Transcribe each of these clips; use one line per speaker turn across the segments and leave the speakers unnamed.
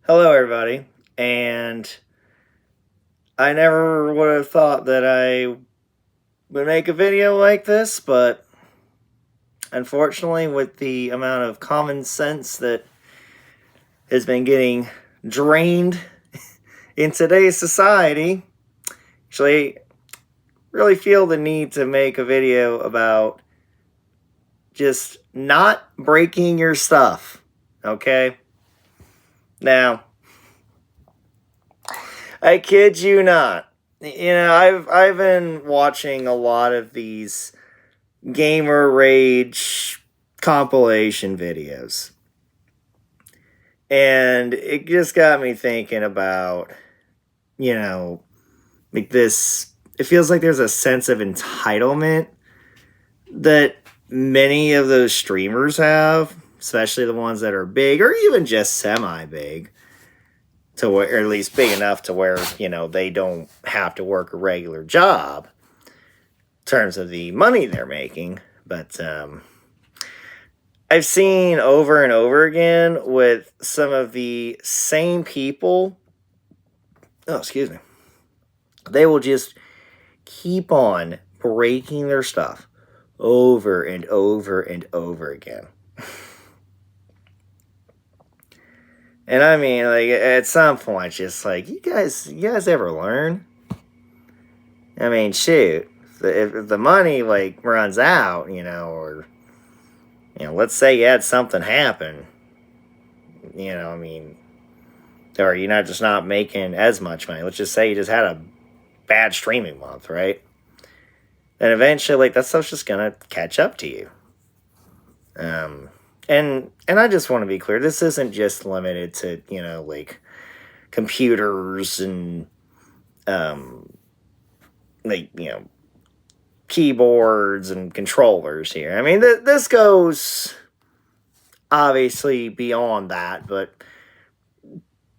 Hello, everybody. And I never would have thought that I would make a video like this, but unfortunately, with the amount of common sense that has been getting drained in today's society, actually, really feel the need to make a video about just not breaking your stuff. Okay? Now, I kid you not. I've been watching a lot of these gamer rage compilation videos. And it just got me thinking about, you know, like this. It feels like there's a sense of entitlement that many of those streamers have, especially the ones that are big or even just semi big, to where, or at least big enough to where, they don't have to work a regular job in terms of the money they're making. But I've seen over and over again with some of the same people. Oh, excuse me. They will just keep on breaking their stuff over and over and over again. And I mean, like, at some point, just like, you guys ever learn? I mean, shoot, if the money like runs out, or let's say you had something happen, I mean, or you're not just not making as much money. Let's just say you just had a bad streaming month, right? Then eventually, like, that stuff's just gonna catch up to you. And I just want to be clear, this isn't just limited to, like, computers and like, keyboards and controllers here. I mean, this goes obviously beyond that, but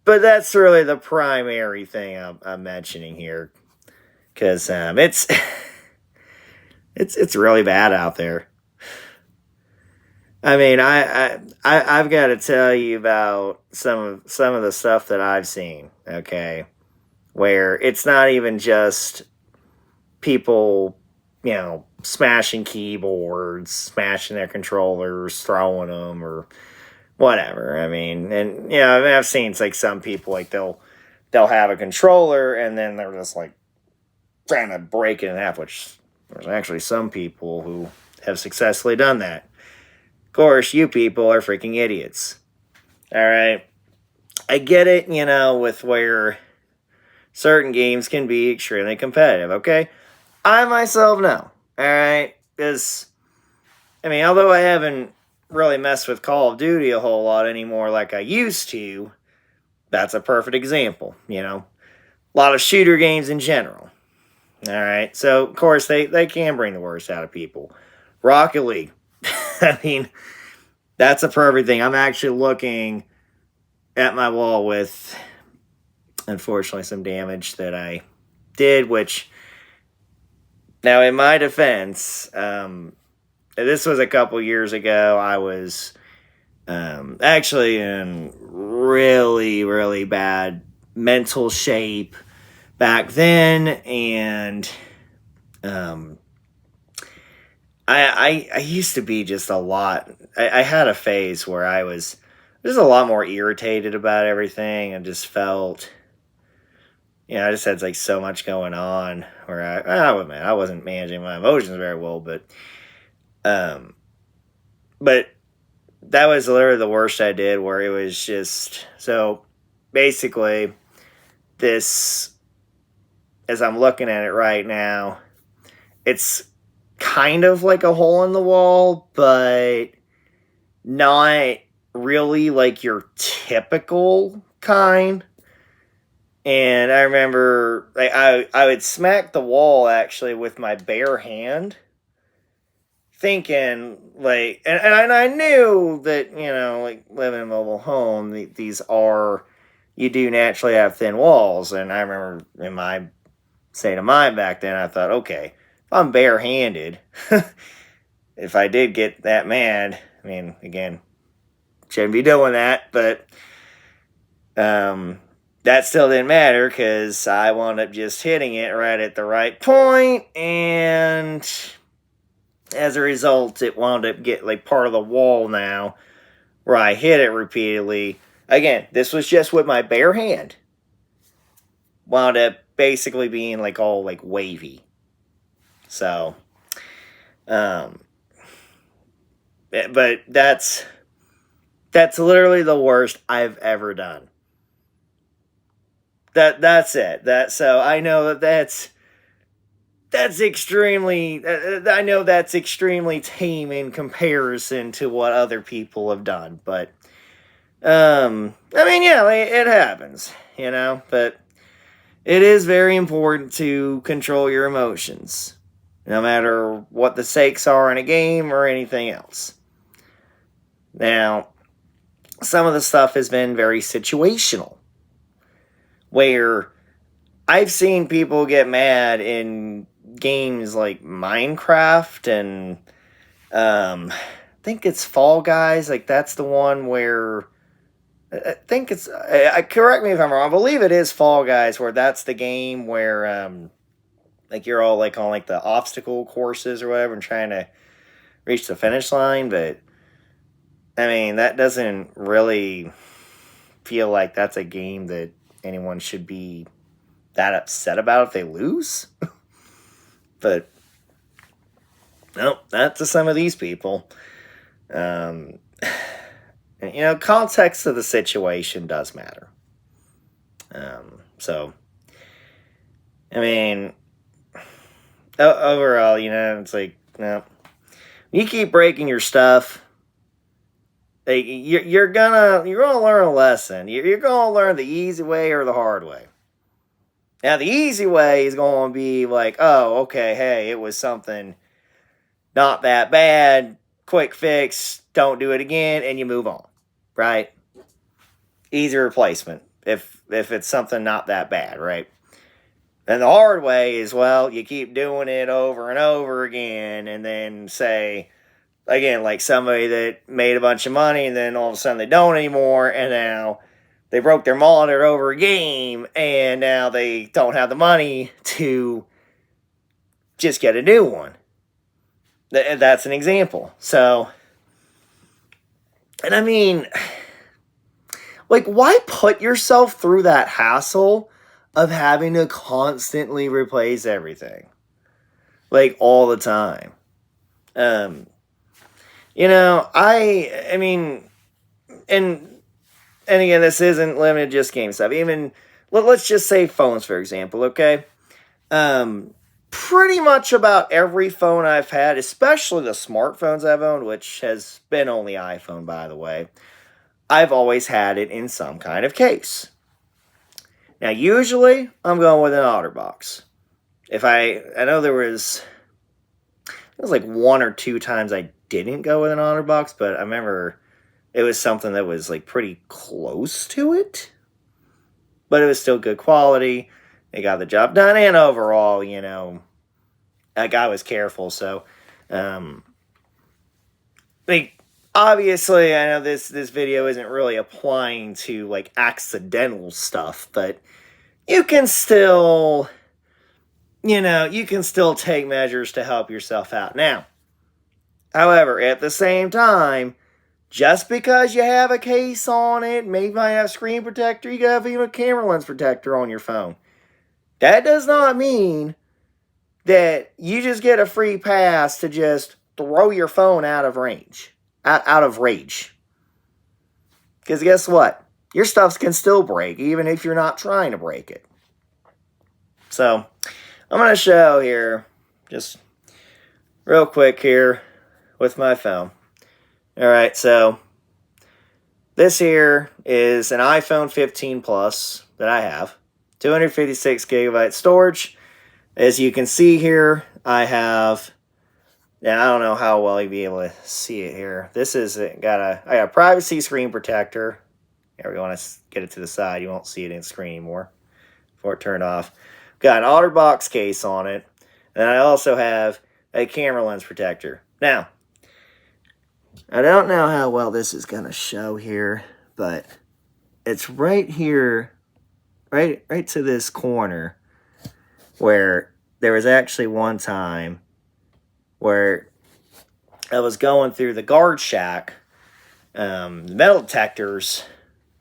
that's really the primary thing I'm mentioning here, because it's it's really bad out there. I mean, I've got to tell you about some of the stuff that I've seen. Okay, where it's not even just people, smashing keyboards, smashing their controllers, throwing them, or whatever. I mean, and I've seen like some people, like, they'll have a controller and then they're just like trying to break it in half. Which there's actually some people who have successfully done that. Of course, you people are freaking idiots. All right. I get it, with where certain games can be extremely competitive, okay? I myself know, all right? Because, I mean, although I haven't really messed with Call of Duty a whole lot anymore like I used to, that's a perfect example, A lot of shooter games in general. All right. So, of course, they can bring the worst out of people. Rocket League. I mean, that's a perfect thing. I'm actually looking at my wall with, unfortunately, some damage that I did, which, now, in my defense, this was a couple years ago. I was actually in really, really bad mental shape back then, and I used to be just a lot. I had a phase where I was just a lot more irritated about everything, and just felt, I just had like so much going on where I wasn't managing my emotions very well, but that was literally the worst I did, where it was just, so basically, this, as I'm looking at it right now, it's kind of like a hole in the wall, but not really like your typical kind. And I remember, like, I would smack the wall actually with my bare hand, thinking, like, and I knew that, like, living in a mobile home, these are, you do naturally have thin walls. And I remember in my state of mind back then, I thought, okay, if I'm barehanded, if I did get that mad, I mean, again, shouldn't be doing that, but That still didn't matter because I wound up just hitting it right at the right point, and as a result, it wound up getting like part of the wall now where I hit it repeatedly. Again, this was just with my bare hand. Wound up basically being like all like wavy. So, but that's literally the worst I've ever done. That's it. So I know that's extremely. I know that's extremely tame in comparison to what other people have done, but I mean, yeah, it happens, but it is very important to control your emotions, no matter what the stakes are in a game or anything else. Now, some of the stuff has been very situational, where I've seen people get mad in games like Minecraft and I think it's Fall Guys. Like, that's the one where I think it's. Correct me if I'm wrong. I believe it is Fall Guys, where that's the game where like you're all like on like the obstacle courses or whatever and trying to reach the finish line. But I mean, that doesn't really feel like that's a game that anyone should be that upset about if they lose. But no, not to some of these people. And, context of the situation does matter. So, I mean, overall, it's like, no, you keep breaking your stuff. Like, you're gonna learn a lesson. You're gonna learn the easy way or the hard way. Now, the easy way is going to be like, oh, okay, hey, it was something not that bad, quick fix, don't do it again, and you move on, right? Easy replacement if it's something not that bad, right? And the hard way is, well, you keep doing it over and over again, and then say, again, like somebody that made a bunch of money, and then all of a sudden they don't anymore, and now they broke their monitor over a game, and now they don't have the money to just get a new one. That's an example. So, and I mean, like, why put yourself through that hassle of having to constantly replace everything? Like, all the time. I mean, and again, this isn't limited to just game stuff. Even, let's just say phones, for example, okay? Pretty much about every phone I've had, especially the smartphones I've owned, which has been only iPhone, by the way, I've always had it in some kind of case. Now, usually, I'm going with an OtterBox. I know it was like one or two times I didn't go with an OtterBox, but I remember it was something that was like pretty close to it, but it was still good quality. It got the job done, and overall, that guy was careful. So, like, obviously, I know this video isn't really applying to like accidental stuff, but you can still, take measures to help yourself out. Now, however, at the same time, just because you have a case on it, maybe you might have screen protector, you have even a camera lens protector on your phone. That does not mean that you just get a free pass to just throw your phone out of range. Out of rage. Because guess what? Your stuff can still break, even if you're not trying to break it. So, I'm going to show here, just real quick here, with my phone. Alright, so this here is an iPhone 15 Plus that I have. 256 gigabyte storage. As you can see here, I have, and I don't know how well you'll be able to see it here. This is I got a privacy screen protector. There we go. Want to get it to the side. You won't see it in the screen anymore before it turned off. Got an OtterBox case on it. And I also have a camera lens protector. Now, I don't know how well this is going to show here, but it's right here, right to this corner, where there was actually one time where I was going through the guard shack, metal detectors.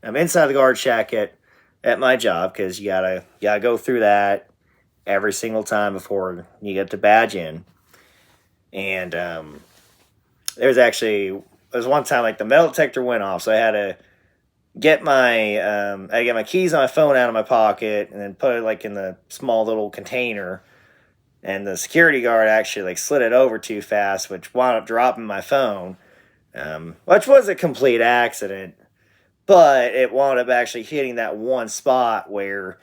I'm inside the guard shack at my job because you gotta go through that every single time before you get to badge in. And there's one time like the metal detector went off, so I had to get my keys on my phone out of my pocket and then put it like in the small little container. And the security guard actually like slid it over too fast, which wound up dropping my phone, which was a complete accident. But it wound up actually hitting that one spot where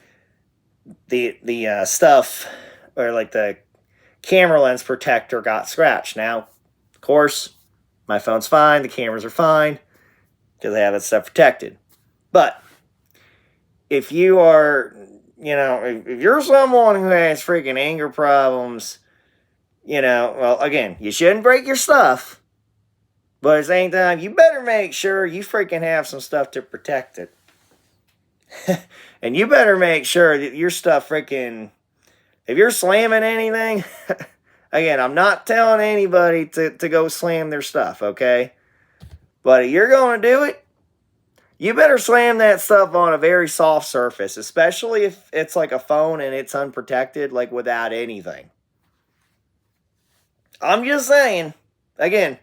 the stuff, or like the camera lens protector, got scratched. Now, of course, my phone's fine, the cameras are fine because I have that stuff protected. But if you are, if you're someone who has freaking anger problems, well, again, you shouldn't break your stuff. But at the same time, you better make sure you freaking have some stuff to protect it. And you better make sure that your stuff freaking, if you're slamming anything, again, I'm not telling anybody to go slam their stuff, okay? But if you're going to do it, you better slam that stuff on a very soft surface, especially if it's like a phone and it's unprotected, like without anything. I'm just saying, again,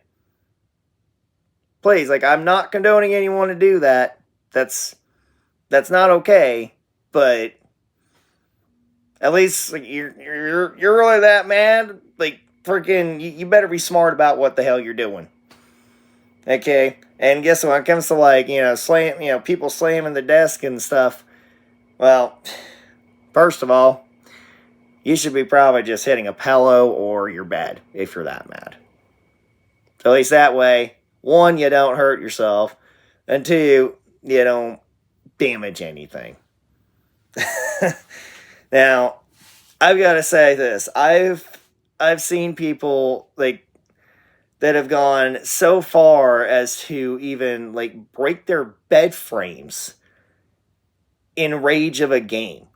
please, like, I'm not condoning anyone to do that. That's not okay, but at least like, you're really that mad, like, freaking, you better be smart about what the hell you're doing. Okay? And guess what? When it comes to like, people slamming the desk and stuff, well, first of all, you should be probably just hitting a pillow or your bed if you're that mad. At least that way, one, you don't hurt yourself, and two, you don't damage anything. Now, I've got to say this. I've seen people like that have gone so far as to even like break their bed frames in rage of a game.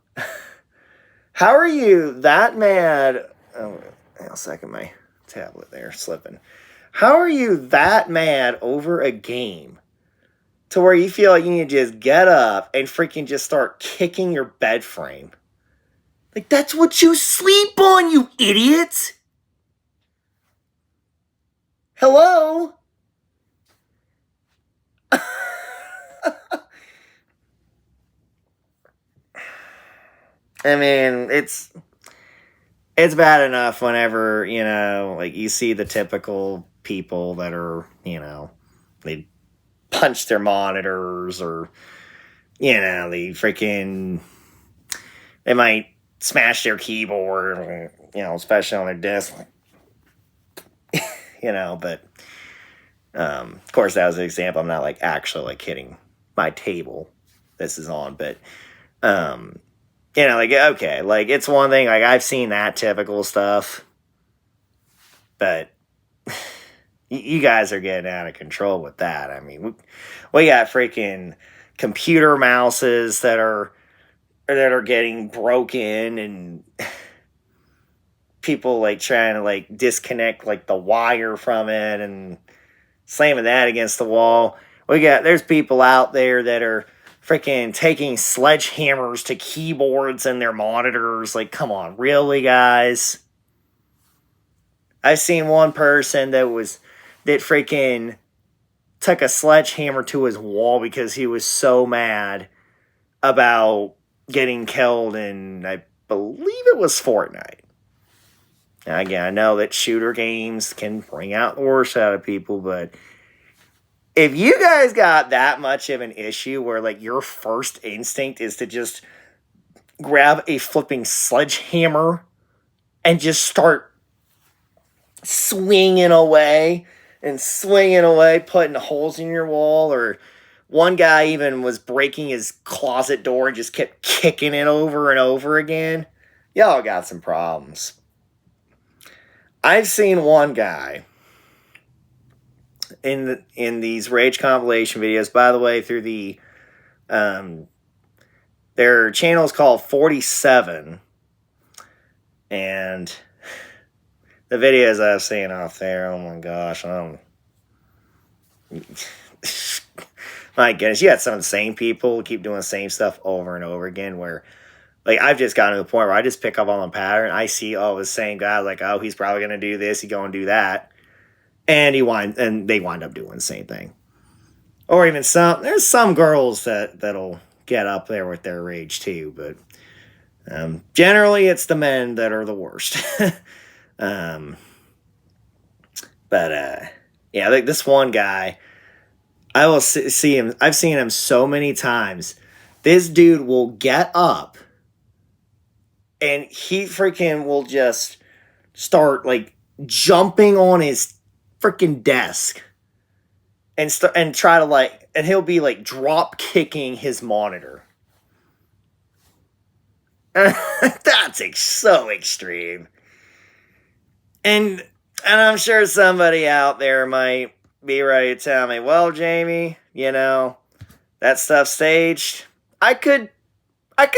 How are you that mad? Oh, I'll second my tablet there slipping. How are you that mad over a game to where you feel like you need to just get up and freaking just start kicking your bed frame? Like, that's what you sleep on, you idiot! Hello? I mean, it's bad enough whenever, like you see the typical people that are, they punch their monitors or, they might smash their keyboard, especially on their desk. But, of course that was an example. I'm not like actually like hitting my table this is on, but, like, okay, like, it's one thing, like, I've seen that typical stuff, but you guys are getting out of control with that. I mean, we got freaking computer mouses that are getting broken, and people, like, trying to, like, disconnect, like, the wire from it and slamming that against the wall. There's people out there that are freaking taking sledgehammers to keyboards and their monitors. Like, come on, really, guys? I've seen one person that freaking took a sledgehammer to his wall because he was so mad about getting killed in, I believe it was Fortnite. Now, again, I know that shooter games can bring out the worst out of people, but if you guys got that much of an issue where, like, your first instinct is to just grab a flipping sledgehammer and just start swinging away, putting holes in your wall, or one guy even was breaking his closet door and just kept kicking it over and over again, y'all got some problems. I've seen one guy in these rage compilation videos, by the way, through the Um, their channel is called 47, and the videos I've seen off there, oh my gosh, my goodness, you got some of the same people keep doing the same stuff over and over again. Where like I've just gotten to the point where I just pick up on the pattern. I see the same guy, like, oh, he's probably gonna do this, he's gonna do that, and they wind up doing the same thing. Or even there's some girls that'll get up there with their rage too, but generally it's the men that are the worst. um, but yeah, like this one guy, I will see him. I've seen him so many times. This dude will get up, and he freaking will just start like jumping on his freaking desk and try to and he'll be like drop kicking his monitor. That's so extreme. And I'm sure somebody out there might be ready to tell me, well, Jamie, that stuff staged. I could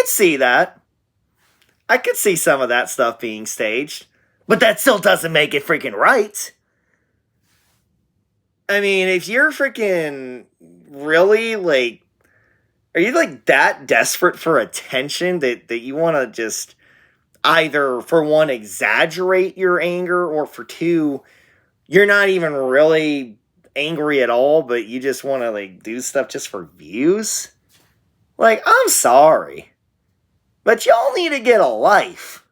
see that. I could see some of that stuff being staged, but that still doesn't make it freaking right. I mean, if you're freaking really are you that desperate for attention that you want to just either, for one, exaggerate your anger, or for two, you're not even really angry at all, but you just want to do stuff just for views? I'm sorry, but y'all need to get a life.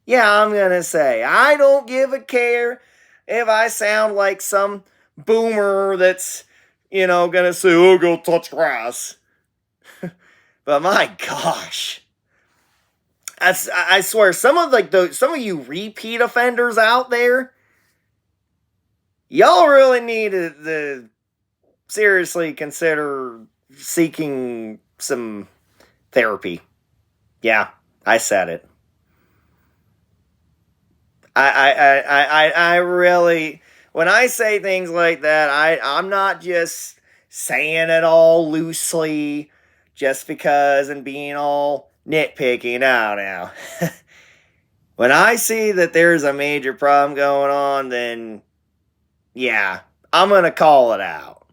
Yeah, I'm gonna say, I don't give a care if I sound like some boomer that's, gonna say, oh, go touch grass. But my gosh, I swear, some of you repeat offenders out there, y'all really need to seriously consider seeking some therapy. Yeah, I said it. I really, when I say things like that, I'm not just saying it all loosely just because and being all nitpicky. Now. When I see that there's a major problem going on, then yeah, I'm going to call it out.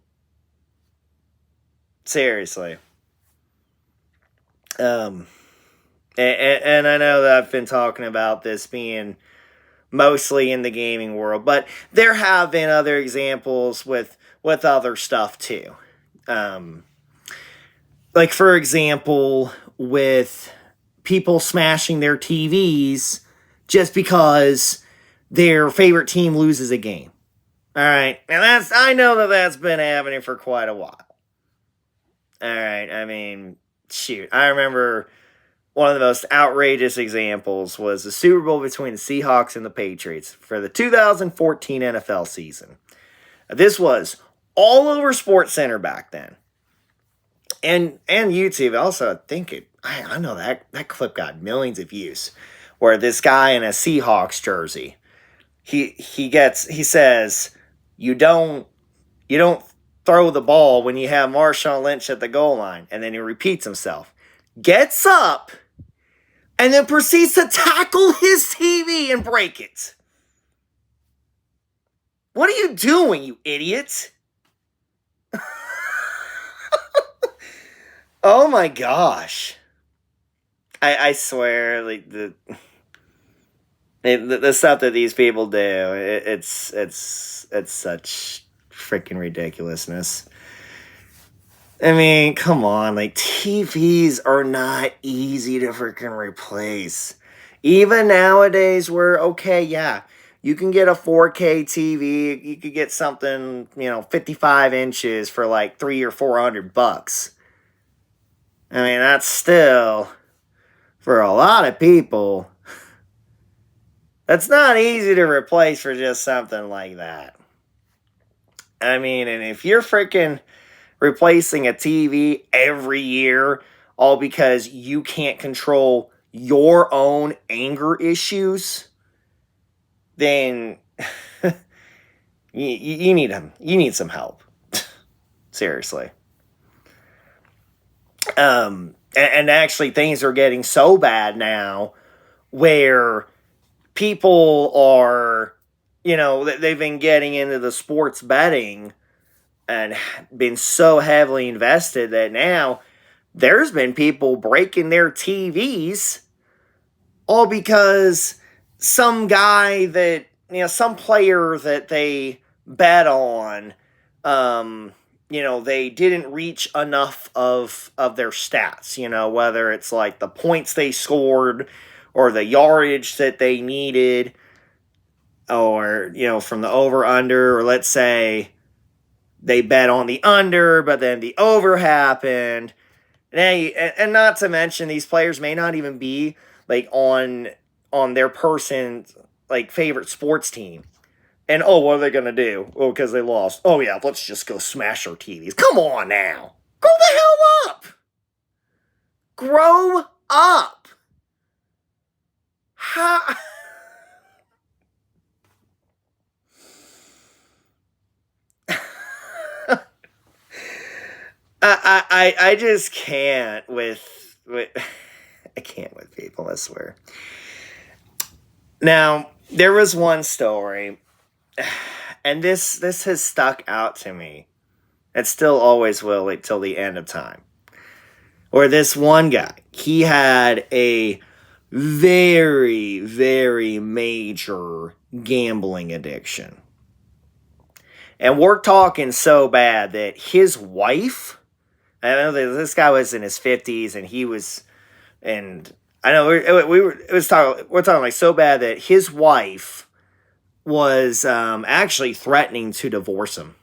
Seriously. And I know that I've been talking about this being mostly in the gaming world, but there have been other examples with other stuff too. Like, for example, with people smashing their TVs just because their favorite team loses a game. All right, and I know that's been happening for quite a while. All right, I mean, shoot, I remember one of the most outrageous examples was the Super Bowl between the Seahawks and the Patriots for the 2014 NFL season. This was all over SportsCenter back then, and YouTube also. I know that clip got millions of views, where this guy in a Seahawks jersey, he says, you don't throw the ball when you have Marshawn Lynch at the goal line, and then he repeats himself, gets up, and then proceeds to tackle his TV and break it. What are you doing, you idiot? Oh my gosh. I swear, the stuff that these people do, it's such freaking ridiculousness. I mean, come on, TVs are not easy to freaking replace. Even nowadays, where, okay, yeah, you can get a 4K TV, you could get something, 55 inches for $300 or $400. I mean, that's still, for a lot of people, that's not easy to replace for just something like that. I mean, and if you're freaking replacing a TV every year, all because you can't control your own anger issues, then you need some help. Seriously. And actually, things are getting so bad now where people are, they've been getting into the sports betting and been so heavily invested that now there's been people breaking their TVs all because some guy that, some player that they bet on, they didn't reach enough of their stats, whether it's like the points they scored or the yardage that they needed, or, from the over under, or let's say they bet on the under, but then the over happened. And not to mention, these players may not even be like on their person's like favorite sports team. And what are they gonna do? Oh, because they lost. Oh yeah, let's just go smash our TVs. Come on now, grow the hell up. Grow up. How? I just can't with I can't with people, I swear. Now, there was one story, and this has stuck out to me. It still always will till the end of time. Where this one guy, he had a very, very major gambling addiction. And we're talking so bad that his wife, I know that this guy was in his 50s, and he was, and I know we're talking like so bad that his wife was actually threatening to divorce him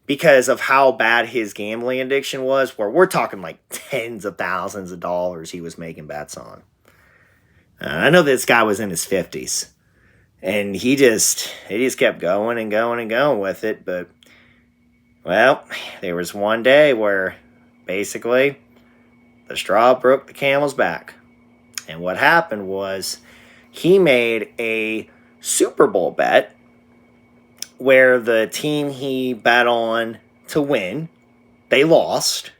because of how bad his gambling addiction was, where we're talking like tens of thousands of dollars he was making bets on. I know this guy was in his 50s, and he just kept going and going and going with it. But, well, there was one day where basically the straw broke the camel's back. And what happened was he made a Super Bowl bet where the team he bet on to win, they lost.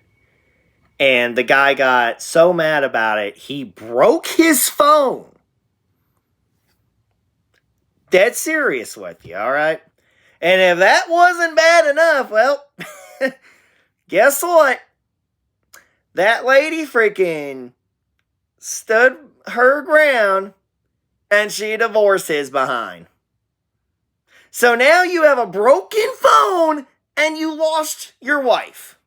And the guy got so mad about it, he broke his phone. Dead serious with you, all right? And if that wasn't bad enough, well, guess what? That lady freaking stood her ground and she divorced his behind. So now you have a broken phone and you lost your wife.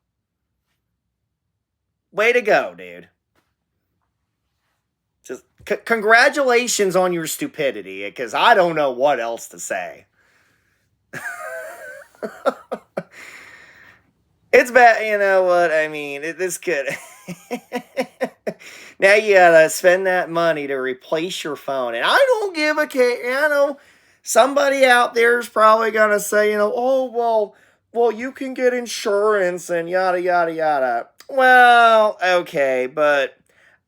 Way to go, dude. Just congratulations on your stupidity, because I don't know what else to say. It's bad, you know what? I mean, this could... Now you gotta spend that money to replace your phone. And I don't give a care. I know somebody out there is probably gonna say, oh, well, you can get insurance and yada, yada, yada. Well, okay, but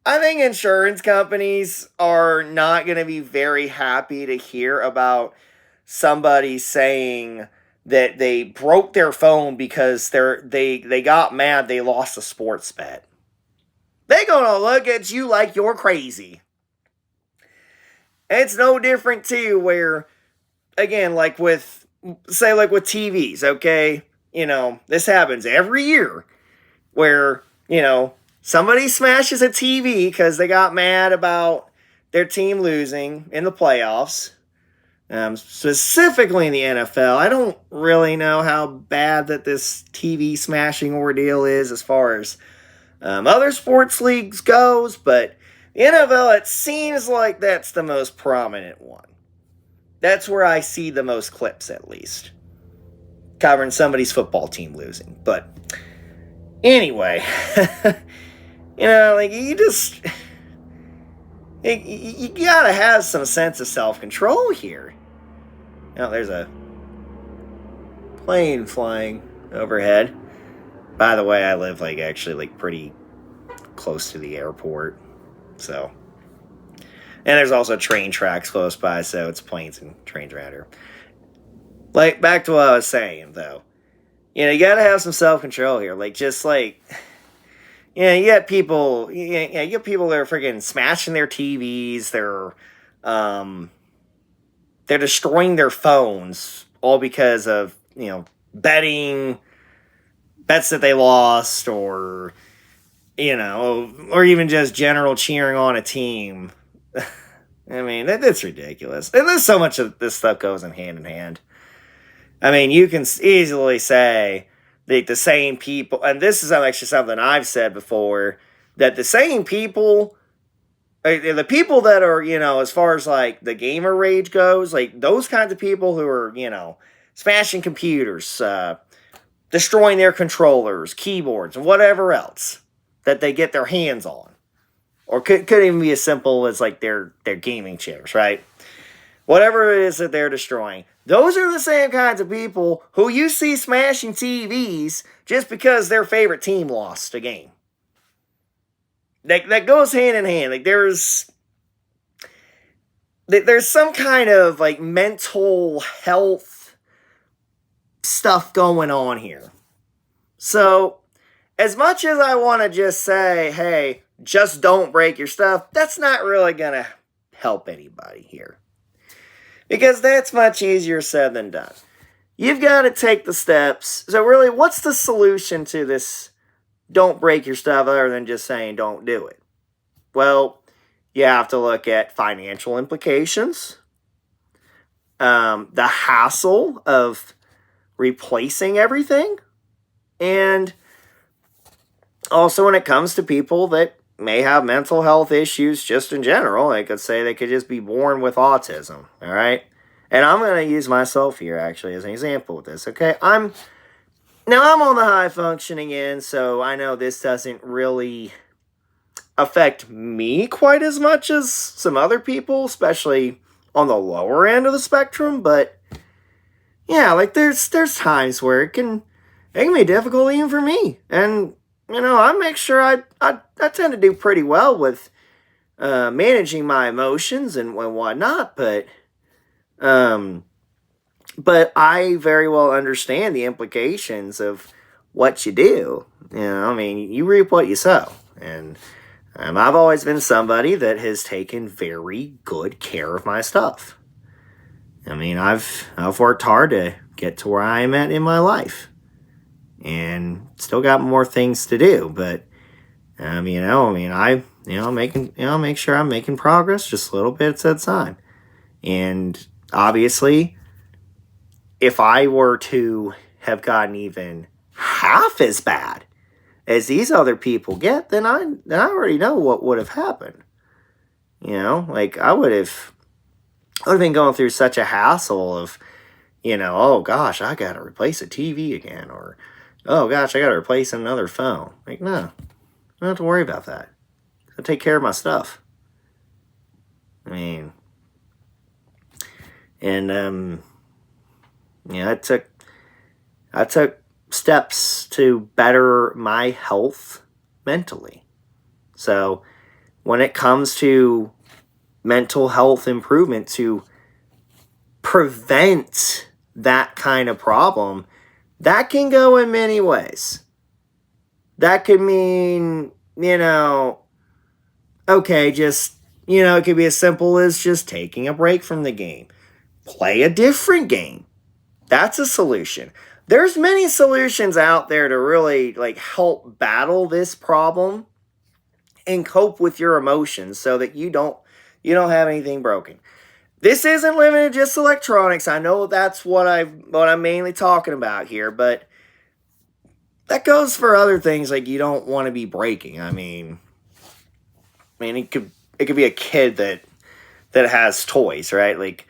I think insurance companies are not going to be very happy to hear about somebody saying that they broke their phone because they got mad they lost a sports bet. They're going to look at you like you're crazy. It's no different too where, again, like with TVs, okay? This happens every year. Where, somebody smashes a TV because they got mad about their team losing in the playoffs. Specifically in the NFL. I don't really know how bad that this TV smashing ordeal is as far as other sports leagues goes, but the NFL, it seems like that's the most prominent one. That's where I see the most clips, at least. Covering somebody's football team losing. But anyway, you just, you gotta have some sense of self-control here. Now, there's a plane flying overhead. By the way, I live, actually, pretty close to the airport, so. And there's also train tracks close by, so it's planes and trains around here. Back to what I was saying, though. You gotta have some self-control here. you get people, you get people that are freaking smashing their TVs. They're destroying their phones all because of betting bets that they lost, or or even just general cheering on a team. I mean, that's ridiculous. And there's so much of this stuff goes in hand. I mean, you can easily say that the same people, and this is actually something I've said before, that the same people, the people that are, as far as like the gamer rage goes, like those kinds of people who are, smashing computers, destroying their controllers, keyboards, and whatever else that they get their hands on. Or could even be as simple as like their gaming chairs, right? Whatever it is that they're destroying. Those are the same kinds of people who you see smashing TVs just because their favorite team lost a game. That goes hand in hand. Like there's some kind of like mental health stuff going on here. So, as much as I want to just say, hey, just don't break your stuff, that's not really going to help anybody here. Because that's much easier said than done. You've got to take the steps. So really, what's the solution to this don't break your stuff other than just saying don't do it? Well, you have to look at financial implications, the hassle of replacing everything, and also when it comes to people that may have mental health issues just in general, I could say they could just be born with autism, all right? And I'm going to use myself here, actually, as an example with this, okay? I'm on the high functioning end, so I know this doesn't really affect me quite as much as some other people, especially on the lower end of the spectrum, but yeah, like there's times where it can be difficult even for me. And I make sure I tend to do pretty well with managing my emotions and whatnot, but I very well understand the implications of what you do. I mean, you reap what you sow, and I've always been somebody that has taken very good care of my stuff. I mean, I've worked hard to get to where I am at in my life, and still got more things to do. But I make sure I'm making progress, just a little bit at a time. And obviously, if I were to have gotten even half as bad as these other people get, then I already know what would have happened. Like I would have been going through such a hassle of, oh gosh, I got to replace a TV again, or oh gosh, I got to replace another phone. Like, no, I don't have to worry about that. I take care of my stuff. I mean, and I took steps to better my health mentally. So when it comes to mental health improvement, to prevent that kind of problem, that can go in many ways. That could mean, okay, just, it could be as simple as just taking a break from the game. Play a different game. That's a solution. There's many solutions out there to really help battle this problem and cope with your emotions so that you don't have anything broken. This isn't limited to just electronics. I know that's what I'm mainly talking about here, but that goes for other things like you don't want to be breaking. I mean it could be a kid that has toys, right?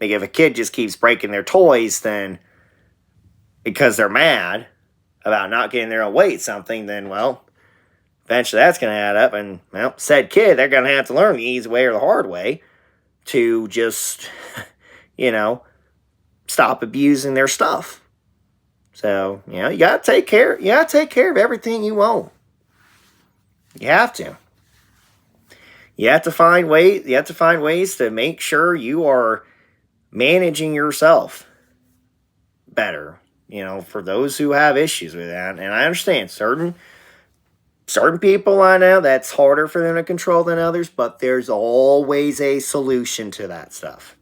If a kid just keeps breaking their toys, then because they're mad about not getting their own way at something, then, well, eventually that's going to add up. And, well, said kid, they're going to have to learn the easy way or the hard way to just, stop abusing their stuff. So, you got to take care. You got to take care of everything you own. You have to. You have to find ways to make sure you are managing yourself better. for those who have issues with that. And I understand certain people I know, that's harder for them to control than others, but there's always a solution to that stuff.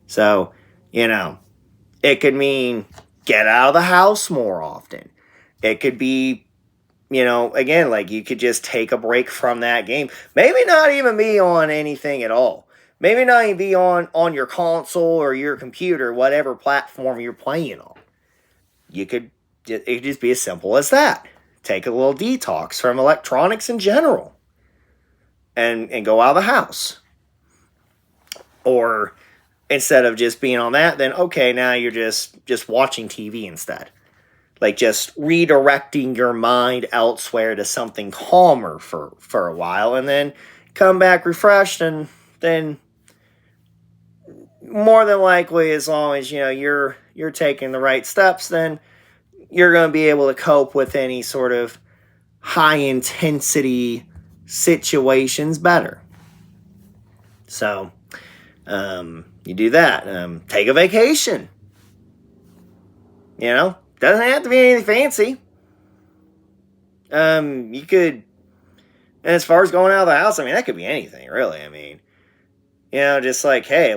So, it could mean get out of the house more often. It could be, again, like you could just take a break from that game. Maybe not even be on anything at all. Maybe not even be on your console or your computer, whatever platform you're playing on. It could just be as simple as that. Take a little detox from electronics in general and go out of the house. Or instead of just being on that, then okay, now you're just watching TV instead. Like just redirecting your mind elsewhere to something calmer for a while, and then come back refreshed, and then more than likely, as long as you're taking the right steps, then you're going to be able to cope with any sort of high intensity situations better. So, you do that. Take a vacation. Doesn't have to be anything fancy. You could, and as far as going out of the house, that could be anything, really. Just like, hey,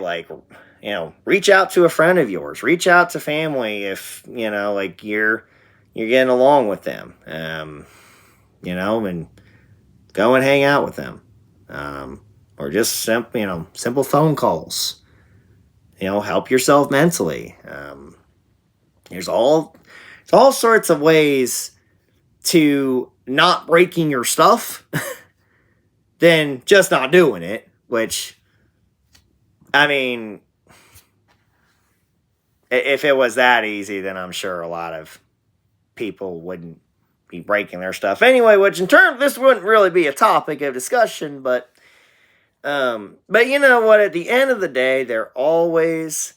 reach out to a friend of yours, reach out to family if, like you're getting along with them, and go and hang out with them. Or just simple phone calls, help yourself mentally. There's all sorts of ways to not breaking your stuff than just not doing it, which, if it was that easy, then I'm sure a lot of people wouldn't be breaking their stuff anyway, which in turn, this wouldn't really be a topic of discussion, but you know what, at the end of the day, there always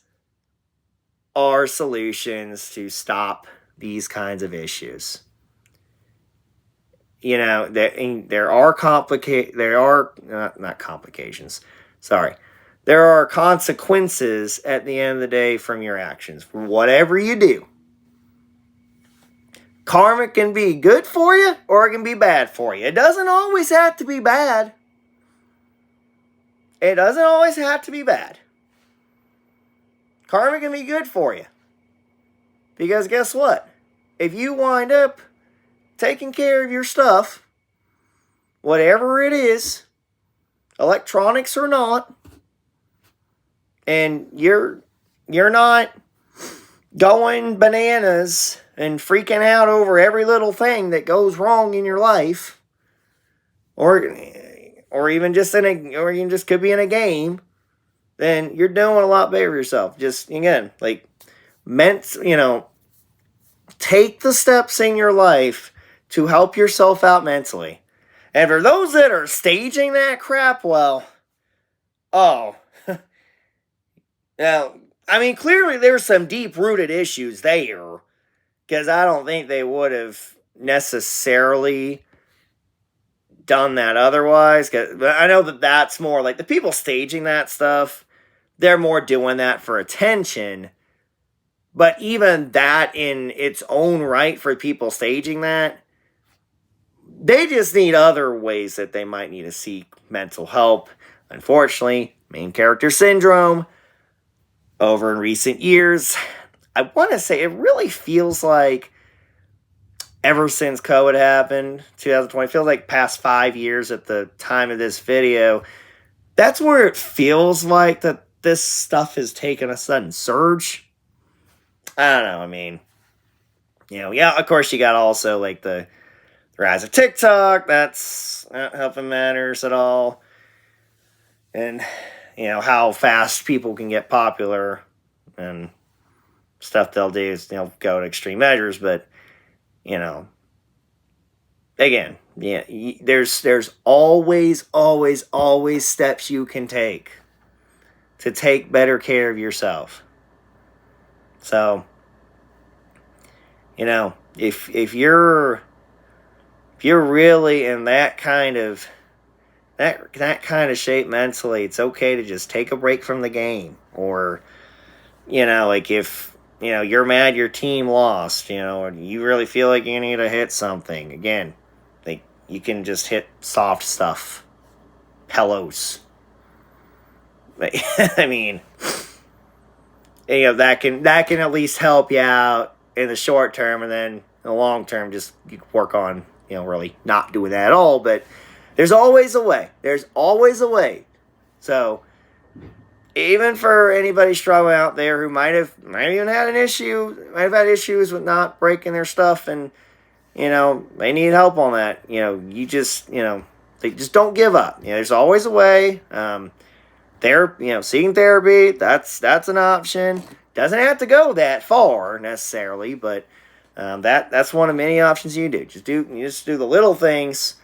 are solutions to stop these kinds of issues. There are not complications. Sorry. There are consequences at the end of the day from your actions. For whatever you do. Karma can be good for you or it can be bad for you. It doesn't always have to be bad. It doesn't always have to be bad. Karma can be good for you. Because guess what? If you wind up taking care of your stuff, whatever it is, electronics or not, and you're not going bananas and freaking out over every little thing that goes wrong in your life, or even just could be in a game, then you're doing a lot better for yourself. Just again, take the steps in your life to help yourself out mentally. And for those that are staging that crap, well, now, clearly there's some deep-rooted issues there, because I don't think they would have necessarily done that otherwise. But I know that's more like the people staging that stuff, they're more doing that for attention. But even that in its own right, for people staging that, they just need other ways that they might need to seek mental help. Unfortunately, main character syndrome, over in recent years, I want to say it really feels like ever since COVID happened, 2020, feels like past 5 years at the time of this video, that's where it feels like that this stuff has taken a sudden surge. I don't know, yeah, of course you got also like the rise of TikTok, that's not helping matters at all. And how fast people can get popular and stuff they'll do is, go to extreme measures. But, again, yeah, there's always steps you can take to take better care of yourself. So, if you're really in that kind of shape mentally, it's okay to just take a break from the game. Or, if you're mad your team lost, or you really feel like you need to hit something. Again, like, you can just hit soft stuff. Pillows. I mean, that can at least help you out in the short term, and then in the long term, just you work on, really not doing that at all. But there's always a way. There's always a way. So, even for anybody struggling out there who might have even had had issues with not breaking their stuff, and they need help on that. You just they just don't give up. There's always a way. Seeking therapy, that's an option. Doesn't have to go that far necessarily, but that's one of many options you do. You just do the little things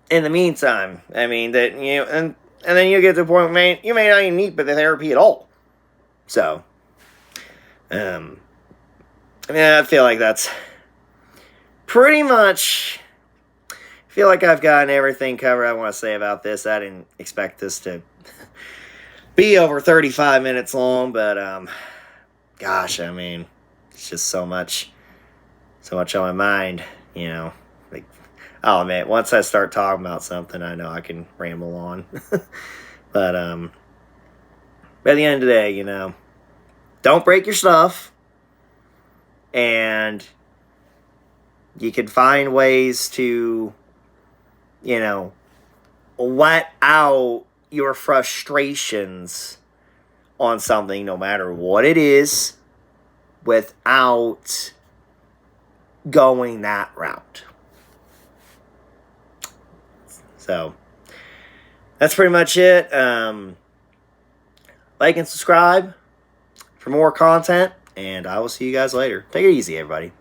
in the meantime. I mean that and then you get to the point where you may not even need the therapy at all. So, I feel like that's pretty much. I feel like I've gotten everything covered I want to say about this. I didn't expect this to be over 35 minutes long, but gosh, I mean, it's just so much on my mind. Like, oh man, once I start talking about something, I know I can ramble on. But at the end of the day, don't break your stuff, and you can find ways to, let out your frustrations on something, no matter what it is, without going that route. So, that's pretty much it. Like and subscribe for more content, and I will see you guys later. Take it easy, everybody.